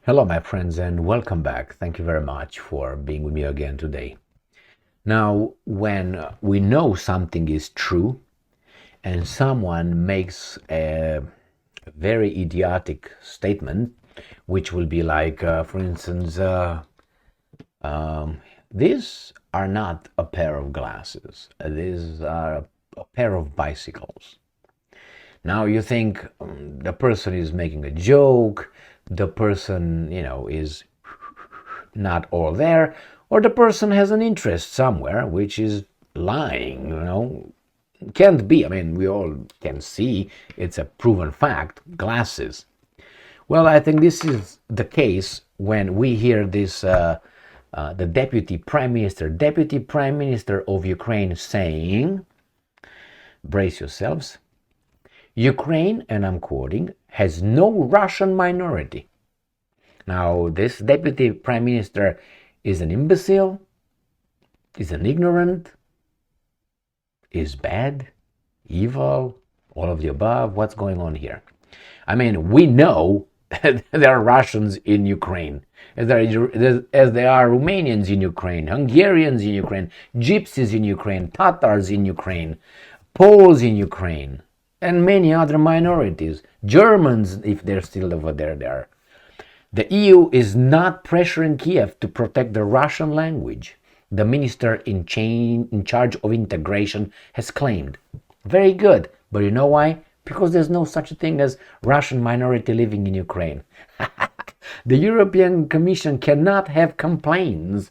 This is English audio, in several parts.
Hello, my friends, and welcome back. Thank you very much for being with me again today. Now, when we know something is true and someone makes a very idiotic statement, which will be like, for instance, these are not a pair of glasses, these are a pair of bicycles. Now you think the person is making a joke, the person, is not all there, or the person has an interest somewhere which is lying. Can't be. I mean, we all can see it's a proven fact. Glasses. Well, I think this is the case when we hear this, the Deputy Prime Minister of Ukraine saying, brace yourselves, Ukraine, and I'm quoting, has no Russian minority. Now, this Deputy Prime Minister is an imbecile, is an ignorant, is bad, evil, all of the above. What's going on here? I mean, we know there are Russians in Ukraine, as there are Romanians in Ukraine, Hungarians in Ukraine, Gypsies in Ukraine, Tatars in Ukraine, Poles in Ukraine, and many other minorities, Germans, if they're still over there. The EU is not pressuring Kiev to protect the Russian language, the minister in charge of integration has claimed. Very good, but you know why? Because there's no such a thing as Russian minority living in Ukraine. The European Commission cannot have complaints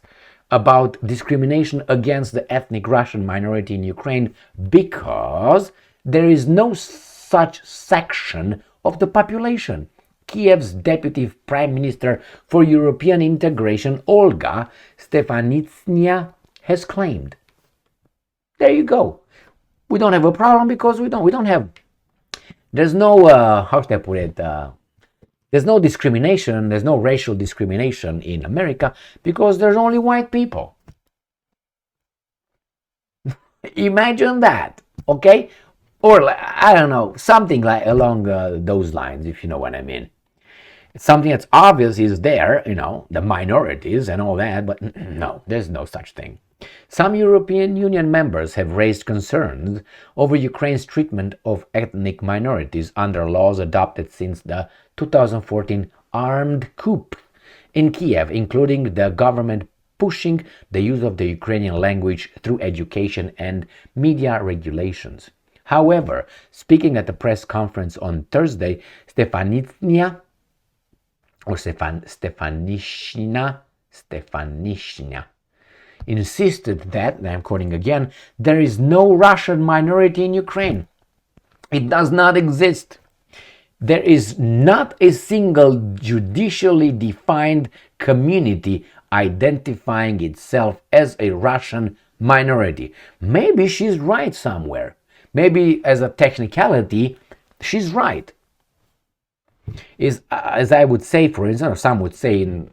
about discrimination against the ethnic Russian minority in Ukraine because there is no such section of the population. Kiev's Deputy Prime Minister for European Integration, Olga Stefanitsina, has claimed. There you go. We don't have a problem because we don't have. There's no how should I put it? There's no discrimination. There's no racial discrimination in America because there's only white people. Imagine that, okay? Or I don't know, something like along those lines, if you know what I mean. Something that's obvious is there, the minorities and all that, but no, there's no such thing. Some European Union members have raised concerns over Ukraine's treatment of ethnic minorities under laws adopted since the 2014 armed coup in Kiev, including the government pushing the use of the Ukrainian language through education and media regulations. However, speaking at the press conference on Thursday, Stefanitsina insisted that, and I'm quoting again, there is no Russian minority in Ukraine. It does not exist. There is not a single judicially defined community identifying itself as a Russian minority. Maybe she's right somewhere. Maybe as a technicality, she's right. As I would say, for instance, or some would say in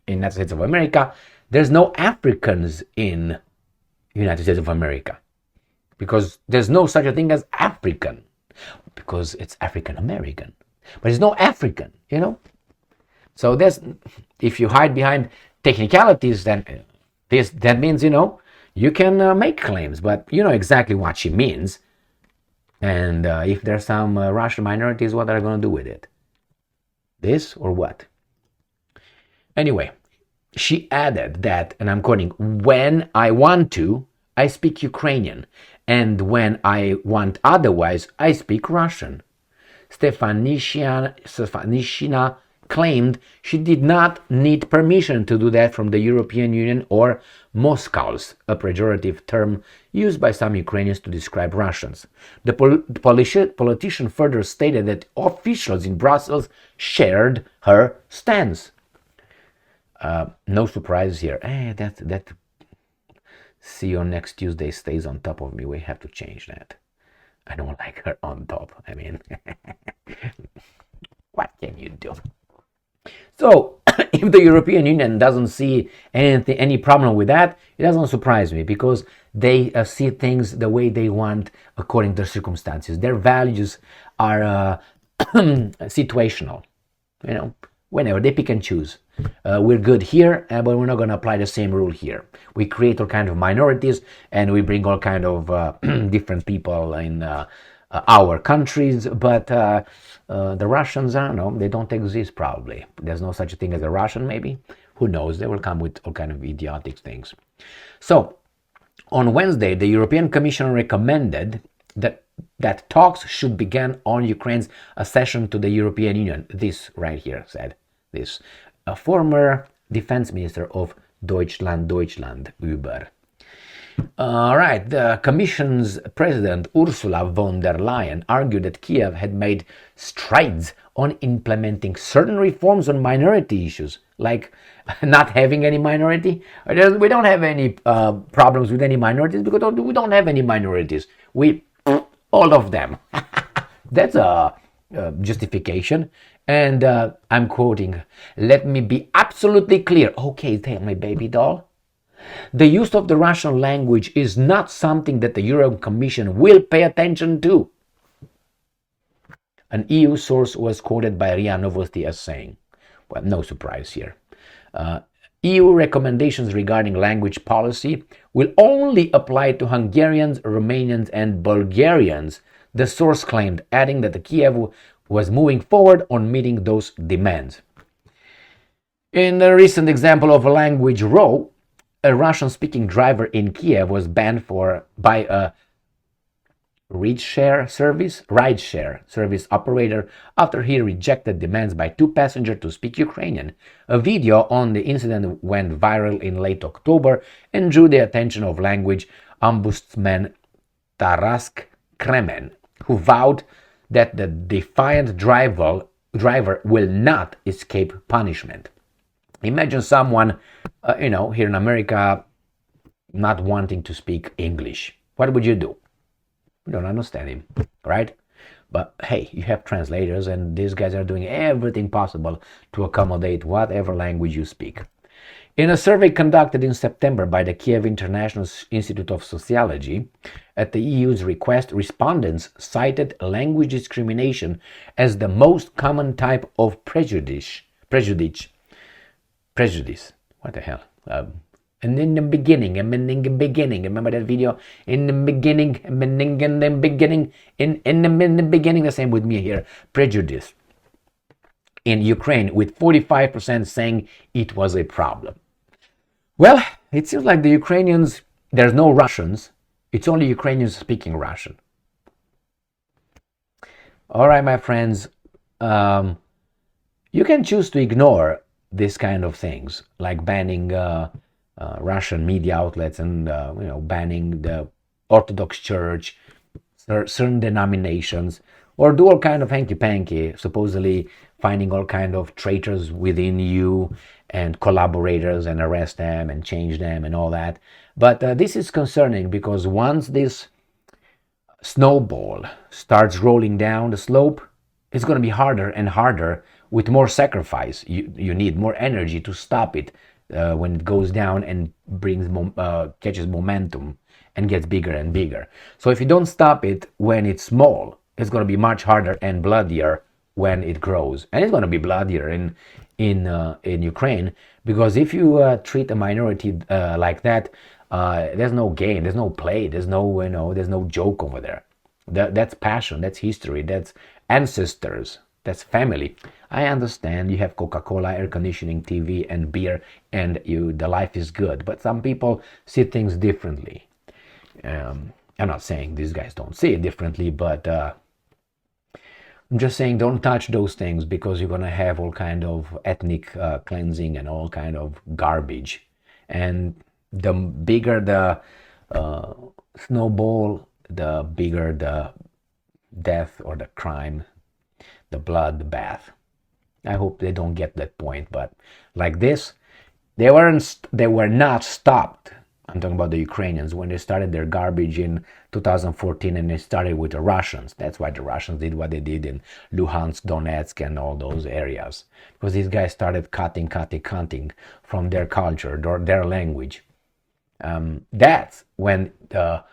the United States of America, there's no Africans in the United States of America because there's no such a thing as African because it's African American, but there's no African, So if you hide behind technicalities, then that means you can make claims, but you know exactly what she means. And if there's some Russian minorities, what are they going to do with it? This or what? Anyway, she added that, and I'm quoting, when I want to, I speak Ukrainian, and when I want otherwise, I speak Russian. Stefanishina claimed she did not need permission to do that from the European Union or Moscow's, a pejorative term used by some Ukrainians to describe Russians. The politician further stated that officials in Brussels shared her stance. No surprise here. That see you next Tuesday stays on top of me. We have to change that. I don't like her on top. I mean, what can you do? So, if the European Union doesn't see any problem with that, it doesn't surprise me because they see things the way they want according to circumstances. Their values are situational. Whenever they pick and choose. We're good here, but we're not going to apply the same rule here. We create all kind of minorities, and we bring all kind of different people in our countries, but the Russians, I don't know, they don't exist probably. There's no such a thing as a Russian, maybe. Who knows? They will come with all kind of idiotic things. So, on Wednesday, the European Commission recommended that talks should begin on Ukraine's accession to the European Union. This right here said this. A former defense minister of Deutschland über. All right, the Commission's president Ursula von der Leyen argued that Kiev had made strides on implementing certain reforms on minority issues, like not having any minority. We don't have any problems with any minorities because we don't have any minorities. We all of them. That's a justification. And I'm quoting, "Let me be absolutely clear." Okay, tell me, baby doll. "The use of the Russian language is not something that the European Commission will pay attention to." An EU source was quoted by RIA Novosti as saying, well, no surprise here. EU recommendations regarding language policy will only apply to Hungarians, Romanians, and Bulgarians, the source claimed, adding that Kiev was moving forward on meeting those demands. In a recent example of a language row, a Russian-speaking driver in Kiev was banned by a rideshare service operator after he rejected demands by two passengers to speak Ukrainian. A video on the incident went viral in late October and drew the attention of language ombudsman Taras Kremen, who vowed that the defiant driver will not escape punishment. Imagine someone, here in America, not wanting to speak English. What would you do? You don't understand him, right? But hey, you have translators, and these guys are doing everything possible to accommodate whatever language you speak. In a survey conducted in September by the Kiev International Institute of Sociology, at the EU's request, respondents cited language discrimination as the most common type of prejudice. What the hell? And in the beginning, remember that video? In the beginning, the same with me here, prejudice. In Ukraine, with 45% saying it was a problem. Well, it seems like the Ukrainians, there's no Russians, it's only Ukrainians speaking Russian. All right, my friends, you can choose to ignore this kind of things, like banning Russian media outlets and banning the Orthodox Church, certain denominations, or do all kind of hanky-panky, supposedly finding all kind of traitors within you and collaborators and arrest them and change them and all that. But this is concerning because once this snowball starts rolling down the slope, it's going to be harder and harder with more sacrifice. You need more energy to stop it when it goes down and catches momentum and gets bigger and bigger. So if you don't stop it when it's small, it's going to be much harder and bloodier when it grows. And it's going to be bloodier in Ukraine, because if you treat a minority like that, there's no game, there's no play, there's no joke over there. That's passion, that's history, that's ancestors, that's family. I understand you have Coca-Cola, air conditioning, TV, and beer, and the life is good. But some people see things differently. I'm not saying these guys don't see it differently, but I'm just saying don't touch those things, because you're gonna have all kind of ethnic cleansing and all kind of garbage. And the bigger the snowball, the bigger the death or the crime, the blood, the bath. I hope they don't get that point, but like this, they were not stopped. I'm talking about the Ukrainians when they started their garbage in 2014, and they started with the Russians. That's why the Russians did what they did in Luhansk, Donetsk, and all those areas, because these guys started cutting from their culture, their language. That's when the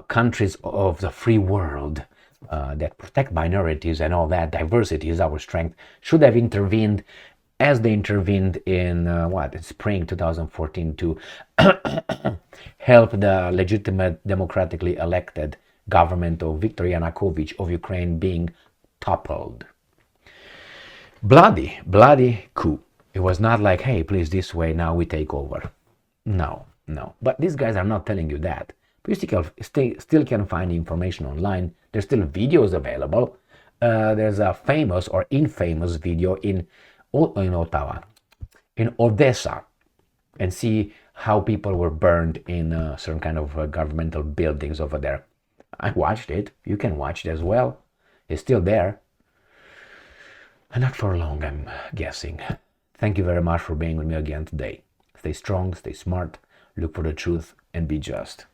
countries of the free world that protect minorities and all that, diversity is our strength, should have intervened as they intervened in spring 2014 to help the legitimate democratically elected government of Viktor Yanukovych of Ukraine being toppled. Bloody coup. It was not like, hey, please, this way, now we take over. No. But these guys are not telling you that. You still can find information online. There's still videos available. There's a famous or infamous video in Ottawa, in Odessa, and see how people were burned in certain kind of governmental buildings over there. I watched it. You can watch it as well. It's still there. And not for long, I'm guessing. Thank you very much for being with me again today. Stay strong, stay smart, look for the truth, and be just.